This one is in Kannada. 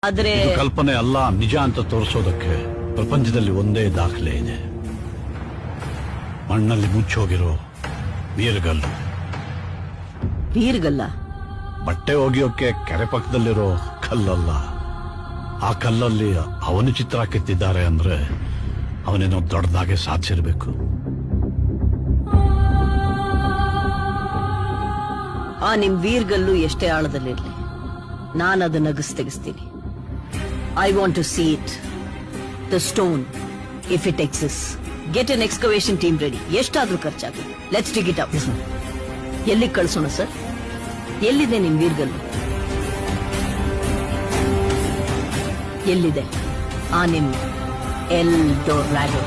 ಆದ್ರೆ ಇದು ಕಲ್ಪನೆ ಅಲ್ಲ, ನಿಜ ಅಂತ ತೋರಿಸೋದಕ್ಕೆ ಪ್ರಪಂಚದಲ್ಲಿ ಒಂದೇ ದಾಖಲೆ ಇದೆ. ಮಣ್ಣಲ್ಲಿ ಮುಚ್ಚೋಗಿರೋ ವೀರಗಲ್ಲು. ವೀರ್ಗಲ್ಲ? ಬಟ್ಟೆ ಒಗೆಯೋಕೆ ಕೆರೆ ಪಕ್ಕದಲ್ಲಿರೋ ಕಲ್ಲಲ್ಲ. ಆ ಕಲ್ಲಲ್ಲಿ ಅವನ ಚಿತ್ರ ಕೆತ್ತಿದ್ದಾರೆ ಅಂದ್ರೆ ಅವನೇನೋ ದೊಡ್ಡದಾಗೆ ಸಾಧಿಸಿರ್ಬೇಕು. ಆ ನಿಮ್ ವೀರ್ಗಲ್ಲು ಎಷ್ಟೇ ಆಳದಲ್ಲಿರ್ಲಿ, ನಾನು ಅದನ್ನ ತೆಗಿಸ್ತೀನಿ. I want to see it, the stone, if it exist. Get an excavation team ready. ಎಷ್ಟಾದ್ರೂ ಖರ್ಚಾಗಲಿ, ಲೆಟ್ಸ್ ಡಿಗ್ ಇಟ್ ಅಪ್. ಎಲ್ಲಿಗೆ ಕಳ್ಸೋಣ ಸರ್? ಎಲ್ಲಿದೆ ನಿಮ್ ವೀರ್ಗಲ್ಲು? ಎಲ್ಲಿದೆ ಆ ನಿಮ್ ಎಲ್ ಡೋರಾಡೋ?